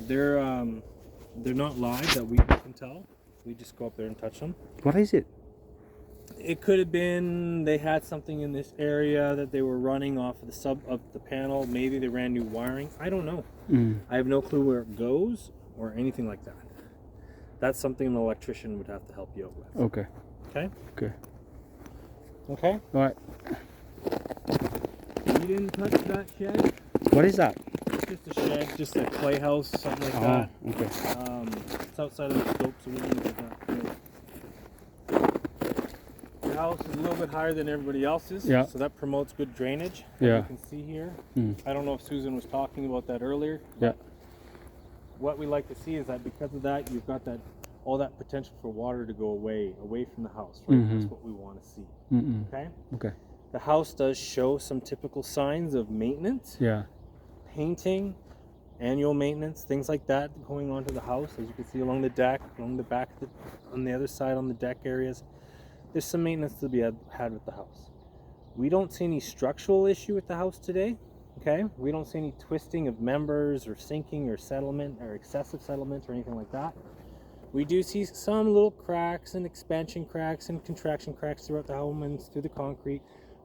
They're not live that we can tell. We just go up there and touch them. What is it? It could have been they had something in this area that they were running off of the panel. Maybe they ran new wiring. I don't know. I have no clue where it goes or anything like that. That's something an electrician would have to help you out with. Okay. Okay? Okay. Okay? All right. You didn't touch that shed? What is that? It's just a shed, just a playhouse, something like that. Okay. It's outside of the scope, so we didn't get that. The house is a little bit higher than everybody else's, so that promotes good drainage. Yeah. You can see here. I don't know if Susan was talking about that earlier. Yeah. What we like to see is that because of that, you've got all that potential for water to go away from the house, right? That's what we want to see. Okay? Okay. The house does show some typical signs of maintenance. Yeah. Painting, annual maintenance, things like that going on to the house. As you can see along the deck, along the back, on the other side on the deck areas, there's some maintenance to be had with the house. We don't see any structural issue with the house today, okay? We don't see any twisting of members or sinking or settlement or excessive settlement or anything like that. We do see some little cracks and expansion cracks and contraction cracks throughout the home and through the concrete,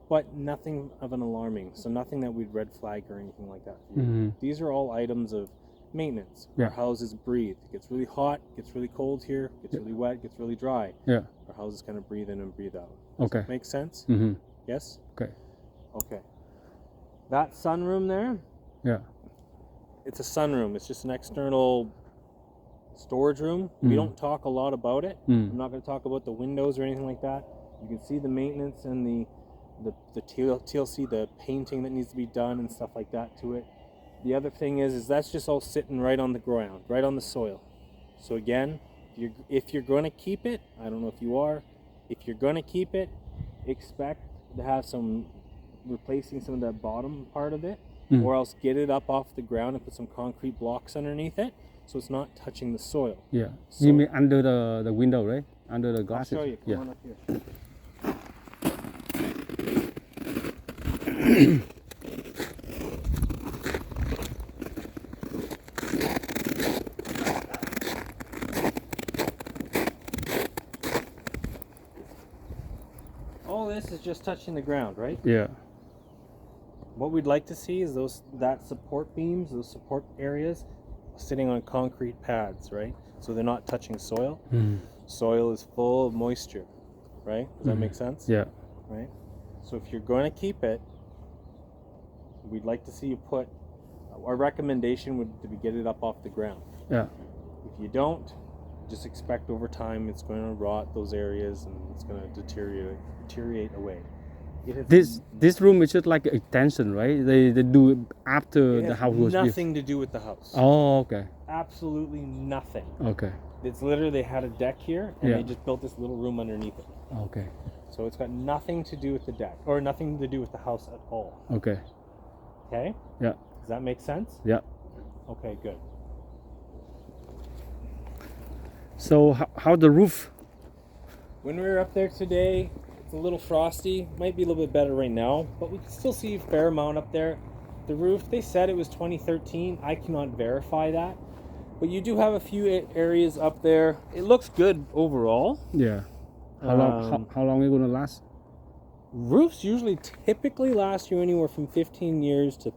but nothing of an alarming, so nothing that we'd red flag or anything like that. These are all items of maintenance. Our houses breathe. It gets really hot, gets really cold here, gets really wet, gets really dry. Our houses kind of breathe in and breathe out. Okay. Does that make sense? Yes? Okay. Okay. That sunroom there? Yeah. It's a sunroom. It's just an external storage room. We don't talk a lot about it. I'm not going to talk about the windows or anything like that. You can see the maintenance and the TLC, the painting that needs to be done and stuff like that to it. The other thing is that's just all sitting right on the ground, right on the soil. So again, if you're going to keep it, I don't know if you are, if you're going to keep it, expect to have some replacing some of that bottom part of it, or else get it up off the ground and put some concrete blocks underneath it so it's not touching the soil. Yeah. So, you mean under the window, right? Under the glasses? I'll show you. Come on up here. All this is just touching the ground, right? Yeah. What we'd like to see is that support beams, those support areas, sitting on concrete pads, right? So they're not touching soil. Soil is full of moisture, right? Does that make sense? Yeah. Right? So if you're going to keep it, we'd like to see you put, our recommendation would be get it up off the ground. Yeah. If you don't, just expect over time it's going to rot those areas and it's going to deteriorate away. This room is just like an extension, right? They do it after the house was built. Nothing to do with the house. Oh, okay. Absolutely nothing. Okay. It's literally they had a deck here and they just built this little room underneath it. Okay. So it's got nothing to do with the deck or nothing to do with the house at all. Okay. Okay? Yeah. Does that make sense? Yeah. Okay, good. So how the roof? When we were up there today, it's a little frosty. Might be a little bit better right now, but we can still see a fair amount up there. The roof, they said it was 2013. I cannot verify that. But you do have a few areas up there. It looks good overall. Yeah. How long is it gonna last? Roofs usually typically last you anywhere from 15 years to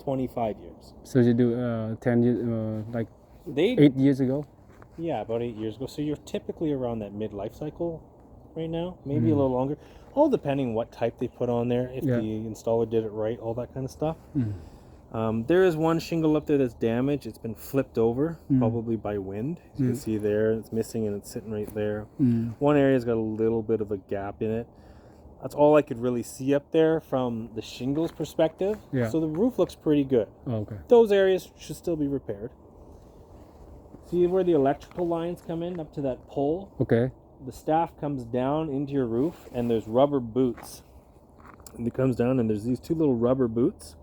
25 years. So you do 10 years, like 8 years ago? Yeah, about 8 years ago. So you're typically around that mid-life cycle right now, maybe a little longer. All depending what type they put on there, if the installer did it right, all that kind of stuff. There is one shingle up there that's damaged. It's been flipped over, probably by wind. As you can see there, it's missing and it's sitting right there. One area's got a little bit of a gap in it. That's all I could really see up there from the shingles perspective. Yeah. So the roof looks pretty good. Oh, okay. Those areas should still be repaired. See where the electrical lines come in up to that pole? Okay. The staff comes down into your roof and there's rubber boots. And it comes down and there's these two little rubber boots.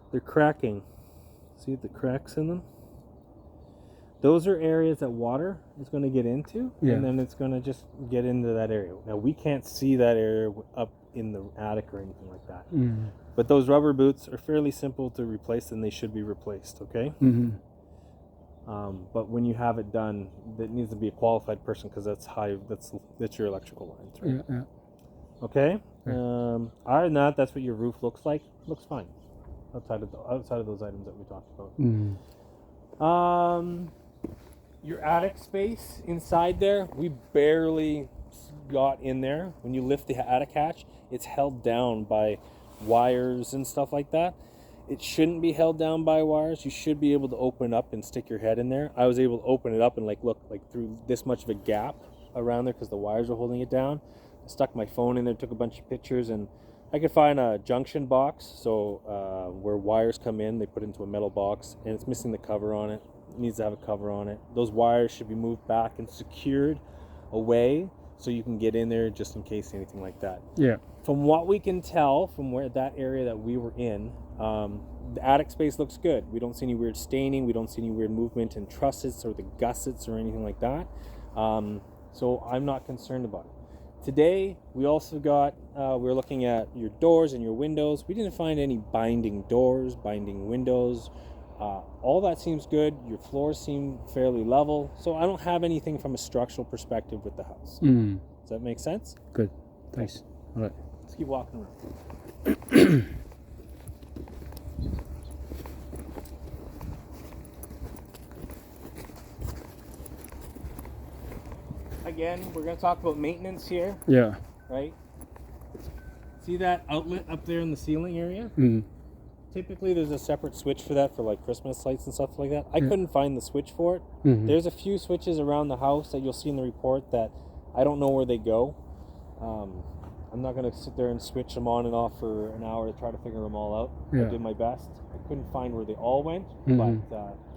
They're cracking. See the cracks in them? Those are areas that water is going to get into, and then it's going to just get into that area. Now, we can't see that area up in the attic or anything like that. But those rubber boots are fairly simple to replace, and they should be replaced, okay? But when you have it done, it needs to be a qualified person because that's your electrical lines, right? Yeah. Okay. Yeah. Other than that, that's what your roof looks like. Looks fine. Outside of those items that we talked about. Your attic space inside there, we barely got in there. When you lift the attic hatch, it's held down by wires and stuff like that. It shouldn't be held down by wires. You should be able to open up and stick your head in there. I was able to open it up and look through this much of a gap around there because the wires are holding it down. I stuck my phone in there, took a bunch of pictures, and I could find a junction box. So where wires come in, they put into a metal box, and it's missing the cover on it. It needs to have a cover on it. Those wires should be moved back and secured away so you can get in there just in case anything like that. Yeah. From what we can tell from where that area that we were in, the attic space looks good. We don't see any weird staining. We don't see any weird movement in trussets or the gussets or anything like that. So I'm not concerned about it. Today, we also got, we were looking at your doors and your windows. We didn't find any binding doors, binding windows. All that seems good. Your floors seem fairly level. So I don't have anything from a structural perspective with the house. Does that make sense? Good. Thanks. All right. Let's keep walking around. Again, we're going to talk about maintenance here. Yeah. Right? See that outlet up there in the ceiling area? Typically, there's a separate switch for that for Christmas lights and stuff like that. I couldn't find the switch for it. There's a few switches around the house that you'll see in the report that I don't know where they go. I'm not going to sit there and switch them on and off for an hour to try to figure them all out. Yeah. I did my best. I couldn't find where they all went, but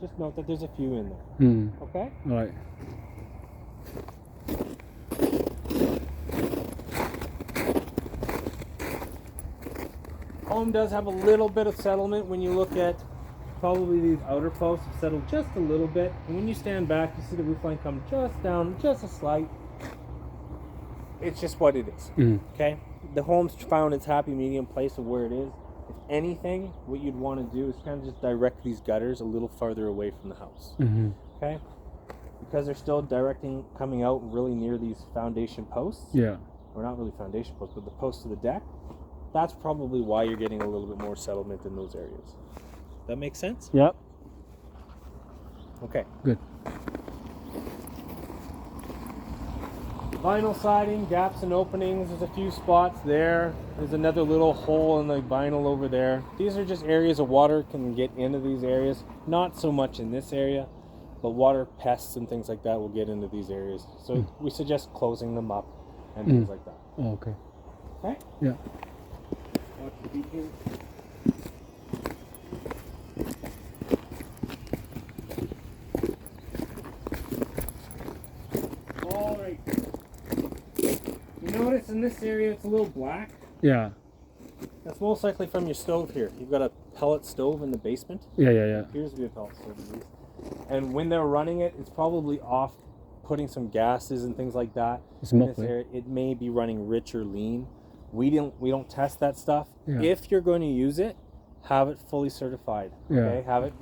just note that there's a few in there. Okay? All right. Home does have a little bit of settlement when you look at probably these outer posts have settled just a little bit. And when you stand back, you see the roof line come just down, just a slight. It's just what it is. Okay? The home's found its happy medium place of where it is. If anything, what you'd want to do is kind of just direct these gutters a little farther away from the house. Okay? Because they're still coming out really near these foundation posts. Yeah. Or not really foundation posts, but the posts of the deck. That's probably why you're getting a little bit more settlement in those areas. That makes sense? Yep. Okay. Good. Vinyl siding, gaps and openings. There's a few spots there. There's another little hole in the vinyl over there. These are just areas of water can get into these areas. Not so much in this area, but water pests and things like that will get into these areas. So we suggest closing them up and things like that. Oh, okay. Okay? Yeah. Watch the beat here. All right. You notice in this area it's a little black? Yeah. That's most likely from your stove here. You've got a pellet stove in the basement. Yeah. It appears to be a pellet stove at least. And when they're running it, it's probably off putting some gases and things like that. Smoke, in this area. It may be running rich or lean. We don't test that stuff. Yeah. If you're going to use it, have it fully certified. Yeah. Okay? Have it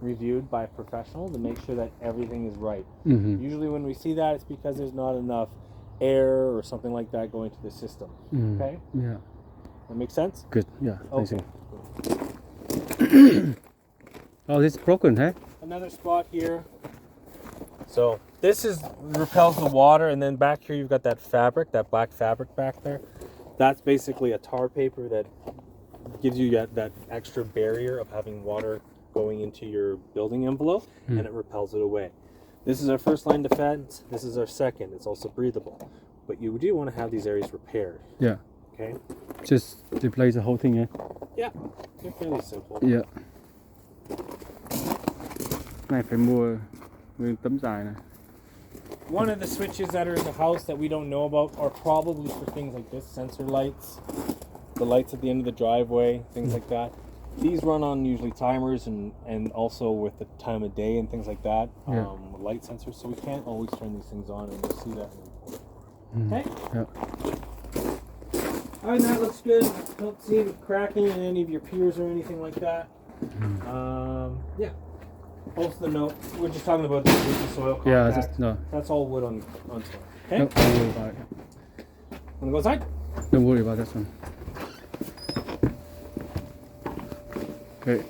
reviewed by a professional to make sure that everything is right. Usually when we see that, it's because there's not enough air or something like that going to the system. Okay? Yeah. That makes sense? Good. Yeah. Okay. Oh, it's broken, huh? Another spot here. So this repels the water, and then back here you've got that fabric, that black fabric back there. That's basically a tar paper that gives you that extra barrier of having water going into your building envelope, and it repels it away. This is our first line defense. This is our second. It's also breathable. But you do want to have these areas repaired. Yeah. Okay? Just replace the whole thing, yeah? Yeah. They're fairly simple. Yeah. Này phải mua nguyên tấm dài này. One of the switches that are in the house that we don't know about are probably for things like this, sensor lights, the lights at the end of the driveway, things like that. These run on usually timers and also with the time of day and things like that, light sensors, so we can't always turn these things on, and you'll see that in the report. Okay? Yeah. Alright, that looks good. Don't see any cracking in any of your piers or anything like that. Yeah. Post the note. We're just talking about the leaky soil compact. Yeah, just no. That's all wood on soil. Okay? No, don't worry about it. Wanna go inside? Don't worry about that one. Okay.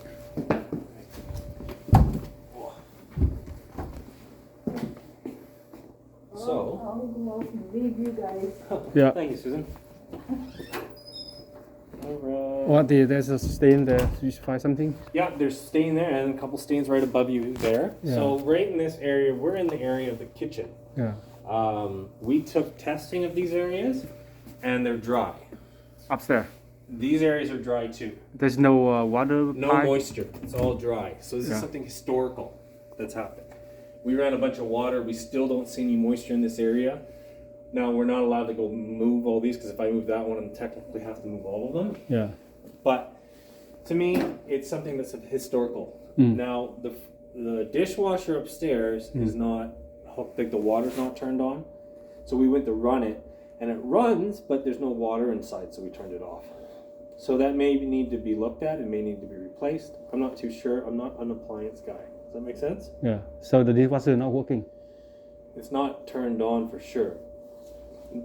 So. I'll go out and leave you guys. Yeah. Thank you, Susan. Alright. What? There's a stain there. Did you find something? Yeah, there's stain there and a couple stains right above you there. Yeah. So right in this area, we're in the area of the kitchen. Yeah. We took testing of these areas, and they're dry. Upstairs. These areas are dry too. There's no water. No pipe? moisture. It's all dry. So this Yeah. is something historical that's happened. We ran a bunch of water. We still don't see any moisture in this area. Now we're not allowed to go move all these because if I move that one, I'm technically have to move all of them. Yeah. But to me, it's something that's historical. Now the dishwasher upstairs is not hooked, like the water's not turned on. So we went to run it, and it runs, but there's no water inside, so we turned it off. So that may need to be looked at. It may need to be replaced. I'm not too sure. I'm not an appliance guy. Does that make sense? Yeah. So the dishwasher is not working. It's not turned on for sure.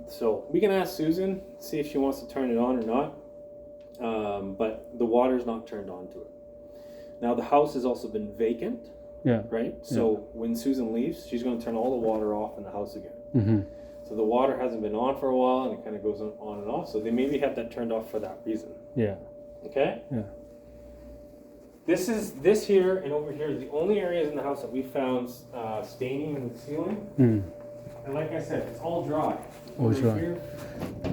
So we can ask Susan, see if she wants to turn it on or not. But the water's not turned on to it. Now the house has also been vacant, Yeah. right? So when Susan leaves, she's going to turn all the water off in the house again. Mm-hmm. So the water hasn't been on for a while, and it kind of goes on and off. So they maybe have that turned off for that reason. Yeah. Okay? Yeah. This here and over here are the only areas in the house that we found staining in the ceiling. Mm. And like I said, it's all dry. All Over dry. here,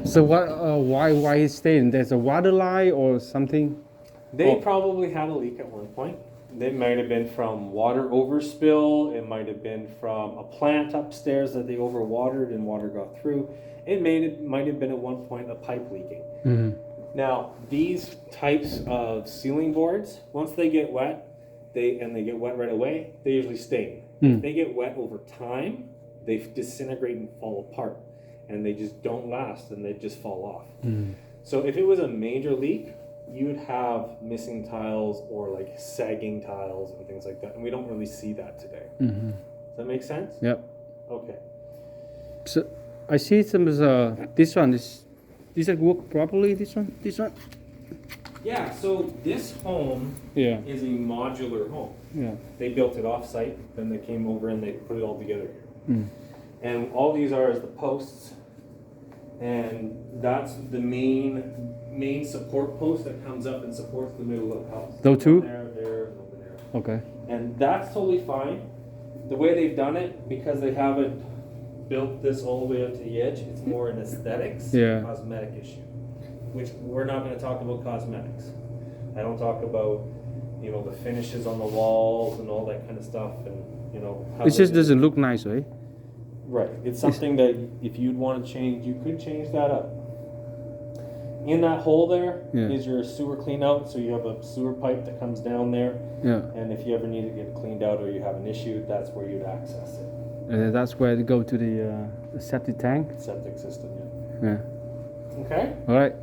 So what? Why is stain? There's a water line or something? they Oh. probably had a leak at one point. They might have been from water overspill. It might have been from a plant upstairs that they overwatered and water got through. It might have been at one point a pipe leaking. Mm-hmm. Now, these types of ceiling boards, once they get wet, they get wet right away, they usually stain. If they get wet over time, they disintegrate and fall apart, and they just don't last, and they just fall off. So if it was a major leak, you would have missing tiles or like sagging tiles and things like that, and we don't really see that today. Mm-hmm. Does that make sense? Yep. Okay. So I see some this one is. Does it work properly? This one? Yeah, so this home Yeah. is a modular home. Yeah. They built it off-site, then they came over and they put it all together here. Mm. And all these are is the posts, and that's the main support post that comes up and supports the middle of the house. Those two? There, and over there. Okay. And that's totally fine. The way they've done it, because they haven't built this all the way up to the edge, it's more an aesthetics, Yeah. cosmetic issue. Which we're not going to talk about cosmetics. I don't talk about, the finishes on the walls and all that kind of stuff, and how It just they- doesn't look nice, right? Right. It's something that if you'd want to change, you could change that up. In that hole there is Yeah. your sewer clean out, so you have a sewer pipe that comes down there, Yeah. and if you ever need to get it cleaned out or you have an issue, that's where you'd access it. And that's where to go to the septic tank. Septic system, Yeah. yeah. Okay? All right.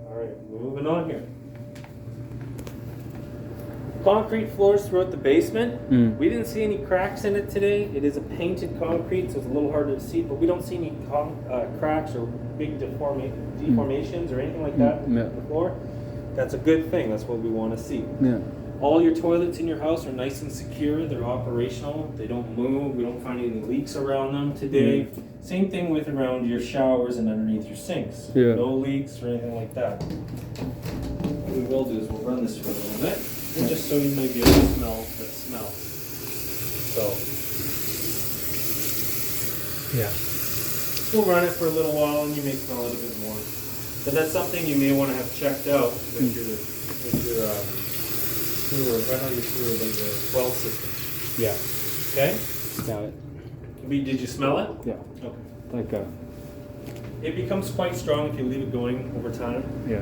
All right, moving on here. Concrete floors throughout the basement. We didn't see any cracks in it today. It is a painted concrete, so it's a little harder to see, but we don't see any cracks or big deformations or anything like that Yeah. in the floor. That's a good thing. That's what we want to see. Yeah. All your toilets in your house are nice and secure. They're operational. They don't move. We don't find any leaks around them today. Same thing with around your showers and underneath your sinks. Yeah. No leaks or anything like that. What we will do is we'll run this for a little bit, and just so you may be able to smell that smell. So, Yeah. we'll run it for a little while, and you may smell it a bit more. But that's something you may want to have checked out with your sewer, right on your sewer, like your well system. Yeah. Okay? Yeah. Did you smell it? Yeah. Okay. Like It becomes quite strong if you leave it going over time. yeah.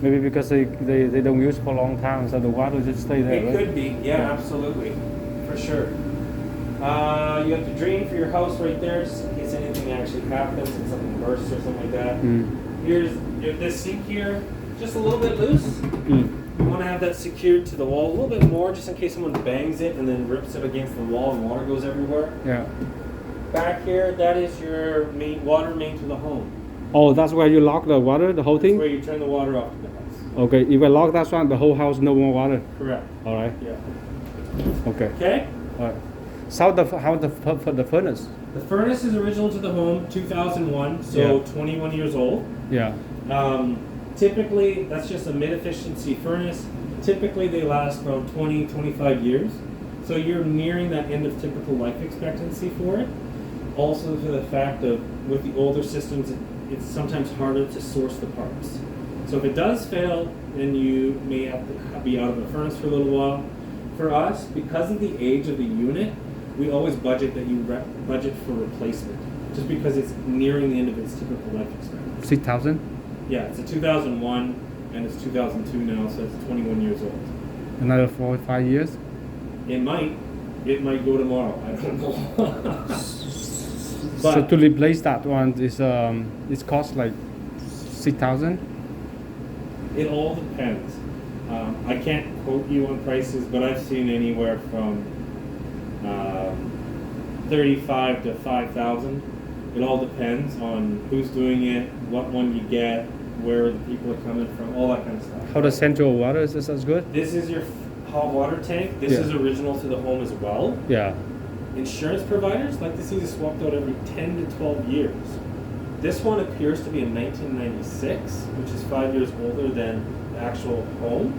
Maybe because they don't use for a long time, so the water just stay there. It right? could be, yeah, absolutely, for sure. You have the drain for your house right there, just in case anything actually happens and something bursts or something like that. Here's this sink here, just a little bit loose. You want to have that secured to the wall a little bit more, just in case someone bangs it and then rips it against the wall and water goes everywhere. Yeah. Back here, that is your main water main to the home. Oh, that's where you lock the water, the whole That's thing? where you turn the water off to the house. Okay, if I lock that one, the whole house no more water. Correct. All right. Yeah. Okay. Okay. All right. So how the furnace? The furnace is original to the home, 2001, so Yeah. 21 years old. Yeah. Typically, that's just a mid-efficiency furnace. Typically, they last around 20, 25 years. So you're nearing that end of typical life expectancy for it. Also, to the fact of with the older systems, it's sometimes harder to source the parts. So if it does fail, then you may have to be out of the furnace for a little while. For us, because of the age of the unit, we always budget that you budget for replacement, just because it's nearing the end of its typical life expectancy. 6,000? Yeah, it's a 2001 and it's 2002 now, so it's 21 years old. Another 4 or 5 years? It might go tomorrow. I don't know. So But to replace that one is it's cost like 6,000? it all depends. I can't quote you on prices, but I've seen anywhere from 35 to 5,000. It all depends on who's doing it, what one you get, where the people are coming from, all that kind of stuff. How the central water is this as good? This is your hot water tank. This Yeah. is original to the home as well. Yeah. Insurance providers like to see this swapped out every 10 to 12 years. This one appears to be in 1996, which is 5 years older than the actual home.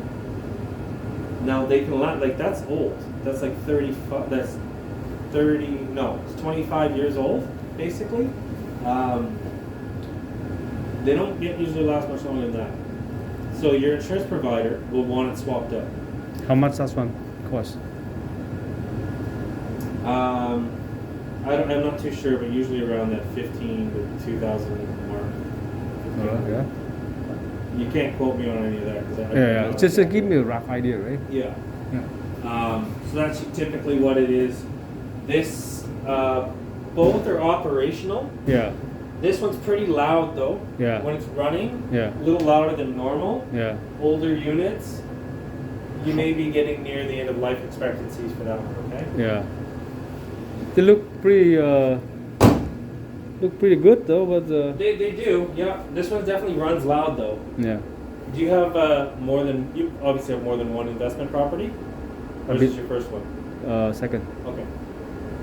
Now they can like that's old. That's like 35. That's 30. No, it's 25 years old basically. They don't usually last much longer than that. So your insurance provider will want it swapped out. How much that one cost? I'm not too sure, but usually around that 15 to 2,000 mark. Yeah. You can't quote me on any of that because I Yeah. Just to give me a rough idea, right? Yeah. Yeah. So that's typically what it is. This both are operational. Yeah. This one's pretty loud though. Yeah. When it's running, Yeah. a little louder than normal. Yeah. Older units, you may be getting near the end of life expectancies for that one. Okay. Yeah. They look pretty good though, but They do. Yeah. This one definitely runs loud though. yeah. Do you have you obviously have more than one investment property? Or is this your first one? Second. Okay.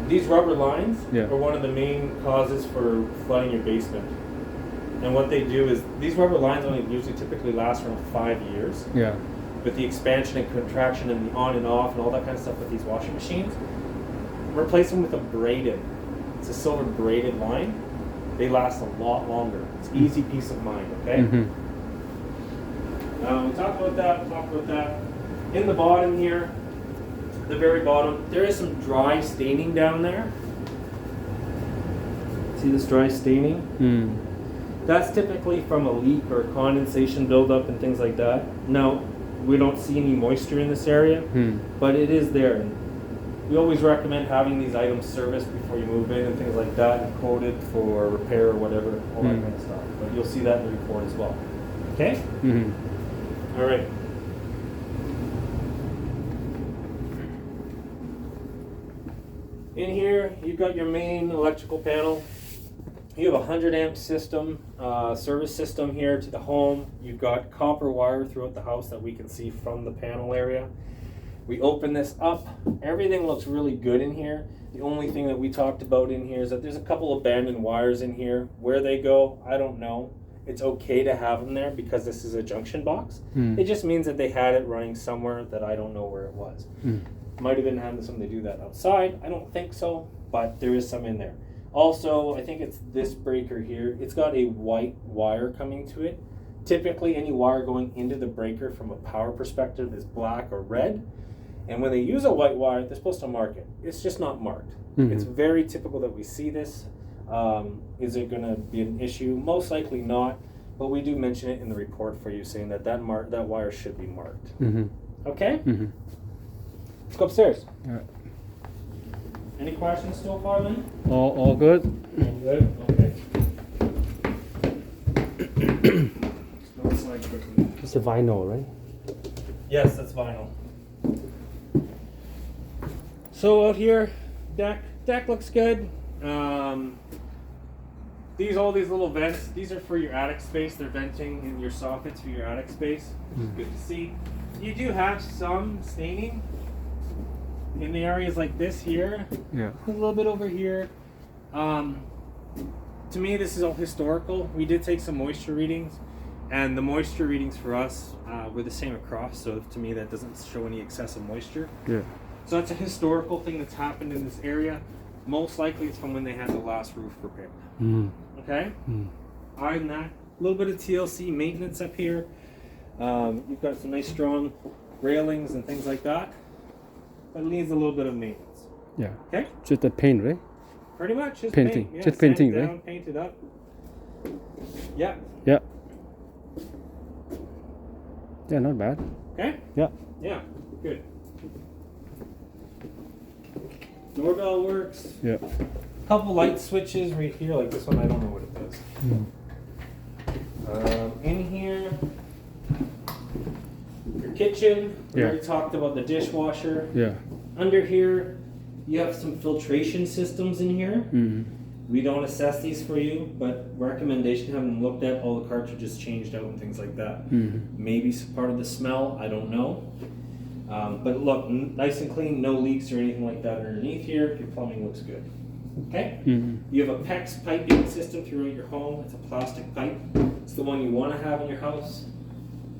These rubber lines Yeah. are one of the main causes for flooding your basement. And what they do is these rubber lines only usually typically last around 5 years. Yeah. With the expansion and contraction and the on and off and all that kind of stuff with these washing machines, replace them with a braided. It's a silver braided line. They last a lot longer. It's easy peace of mind, okay? Mm-hmm. We talked about that. In the bottom here, the very bottom, there is some dry staining down there. See this dry staining? Mm. That's typically from a leak or condensation buildup and things like that. Now, we don't see any moisture in this area, but it is there. And we always recommend having these items serviced before you move in and things like that, and quoted for repair or whatever, all that kind of stuff. But you'll see that in the report as well. Okay? Mm-hmm. All right. In here, you've got your main electrical panel. You have a 100 amp system, service system here to the home. You've got copper wire throughout the house that we can see from the panel area. We open this up. Everything looks really good in here. The only thing that we talked about in here is that there's a couple abandoned wires in here. Where they go, I don't know. It's okay to have them there because this is a junction box. It just means that they had it running somewhere that I don't know where it was. Might have been having something to do that outside. I don't think so, but there is some in there. Also, I think it's this breaker here. It's got a white wire coming to it. Typically, any wire going into the breaker from a power perspective is black or red. And when they use a white wire, they're supposed to mark it. It's just not marked. It's very typical that we see this. Is it going to be an issue? Most likely not, but we do mention it in the report for you, saying that that wire should be marked. Okay? Let's go upstairs. All right. Any questions still, Farley? All good. All good? Okay. Let's go slide quickly. It's a vinyl, right? Yes, that's vinyl. So out here, deck looks good. All these little vents, these are for your attic space. They're venting in your soffits for your attic space, which is good to see. You do have some staining in the areas like this here. Yeah. A little bit over here. To me, this is all historical. We did take some moisture readings, and the moisture readings for us were the same across. So to me, that doesn't show any excessive moisture. Yeah. So that's a historical thing that's happened in this area. Most likely it's from when they had the last roof repaired. Okay? Other than that, a little bit of TLC maintenance up here. You've got some nice strong railings and things like that. But it needs a little bit of maintenance. Yeah. Okay? Just the paint, right? Pretty much. Just Painting. Paint. Yeah, Just sand painting, it down, right? Paint it up. Yeah. Yeah. Yeah, not bad. Okay? Yeah. Yeah. Good. Doorbell works. Yeah. Couple light switches right here, like this one. I don't know what it does. In here, your kitchen. We Yeah. already talked about the dishwasher. Yeah. Under here, you have some filtration systems in here. We don't assess these for you, but recommendation, having them looked at, all the cartridges changed out and things like that. Maybe part of the smell, I don't know. But look, nice and clean, no leaks or anything like that underneath here. Your plumbing looks good. Okay? You have a PEX piping system throughout your home. It's a plastic pipe. It's the one you want to have in your house.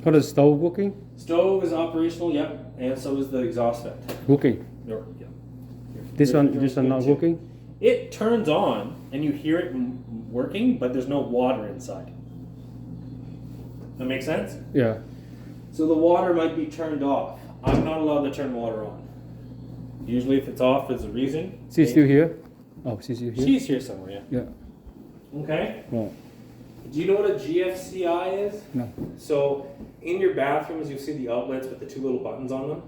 How does stove working? Stove is operational, yep, and so is the exhaust vent. Working. Yeah. This one Refrigerator's not good too. working? It turns on and you hear it working, but there's no water inside. That makes sense? Yeah. So the water might be turned off. I'm not allowed to turn water on. Usually if it's off, there's a reason. She's still here? Oh, she's still here? She's here somewhere, yeah. Yeah. Okay. Right. Do you know what a GFCI is? No. So in your bathrooms, you see the outlets with the two little buttons on them.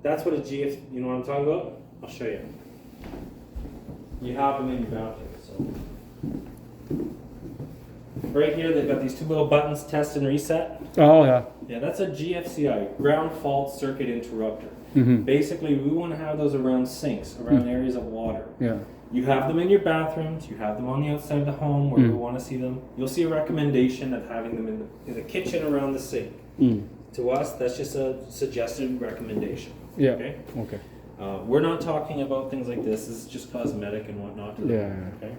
That's what a GF. You know what I'm talking about? I'll show you. You have them in your bathroom. So right here, they've got these two little buttons: test and reset. Oh, yeah. Yeah, that's a GFCI, ground fault circuit interrupter. Mm-hmm. Basically, we want to have those around sinks, around areas of water. Yeah. You have them in your bathrooms, you have them on the outside of the home where you want to see them. You'll see a recommendation of having them in the kitchen around the sink. To us, that's just a suggested recommendation. Yeah. Okay? Okay. We're not talking about things like this. This is just cosmetic and whatnot. To the Yeah. home, okay?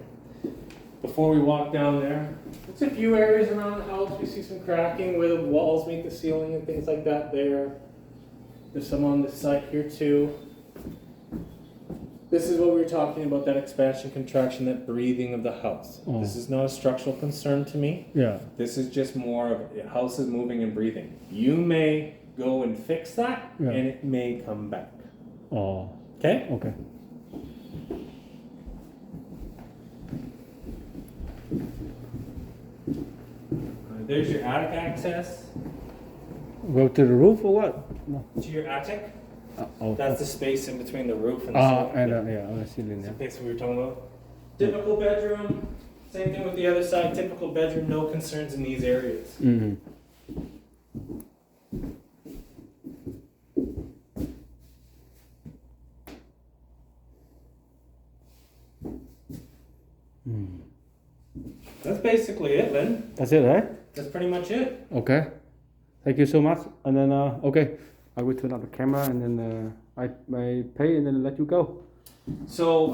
Before we walk down there, there's a few areas around the house. We see some cracking where the walls meet the ceiling and things like that there. There's some on this side here too. This is what we were talking about, that expansion, contraction, that breathing of the house. Oh. This is not a structural concern to me. Yeah. This is just more of a house is moving and breathing. You may go and fix that, Yeah. and it may come back. Oh. Okay? Okay. There's your attic access. Go to the roof or what? No. To your attic. Oh. That's the space in between the roof and the ceiling. And Yeah. yeah, on the ceiling. Yeah. That's what we were talking about. Typical bedroom. Same thing with the other side. Typical bedroom. No concerns in these areas. Mm-hmm. That's basically it, Lynn. That's it, right? That's pretty much it. Okay. Thank you so much. And then, okay, I will turn on the camera and then I pay and then let you go. So,